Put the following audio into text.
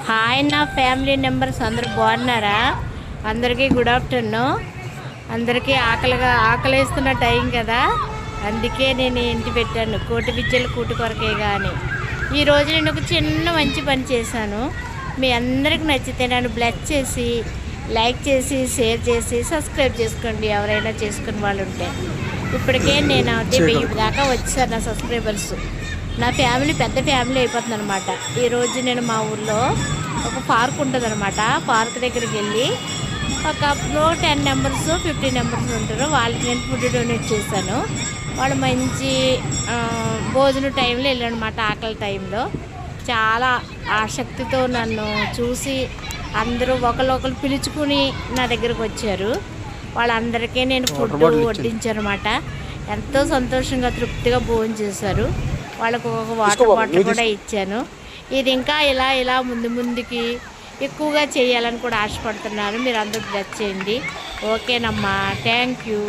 Hi నా family members అందరూ బాగున్నారా? అందరికీ గుడ్ ఆఫ్టర్నూన్. అందరికీ ఆకలేస్తున్న టైం కదా, అందుకే నేను ఇంటి పెట్టాను కోటి విద్యలు కూటు కొరకే. కానీ ఈరోజు నేను ఒక చిన్న మంచి పని చేశాను. మీ అందరికి నచ్చితే నన్ను బ్లెస్ చేసి, లైక్ చేసి, షేర్ చేసి, సబ్స్క్రైబ్ చేసుకోండి ఎవరైనా చేసుకుని వాళ్ళు ఉంటే. ఇప్పటికే నేను అది 1000 దాకా వచ్చాను నా సబ్స్క్రైబర్స్. నా ఫ్యామిలీ పెద్ద ఫ్యామిలీ అయిపోతుంది అనమాట. ఈరోజు నేను మా ఊర్లో ఒక పార్క్ ఉంటుంది అనమాట. పార్క్ దగ్గరికి వెళ్ళి ఒక 10 మెంబర్స్ 15 మెంబర్స్ ఉంటారు, వాళ్ళకి నేను ఫుడ్ డొనేట్ చేశాను. వాళ్ళు మంచి భోజన టైంలో వెళ్ళానమాట, ఆకలి టైంలో. చాలా ఆసక్తితో నన్ను చూసి అందరూ ఒకరు పిలుచుకుని నా దగ్గరకు వచ్చారు. వాళ్ళందరికీ నేను ఫుడ్ వడ్డించాను అనమాట. ఎంతో సంతోషంగా తృప్తిగా భోజనం చేశారు. వాళ్ళకు ఒక వాటర్ బాటిల్ కూడా ఇచ్చాను. ఇది ఇంకా ఇలా ముందుకి ఎక్కువగా చేయాలని కూడా ఆశపడుతున్నాను. మీరు అందరూ బ్లెస్ చేయండి. ఓకేనమ్మా, థ్యాంక్ యూ.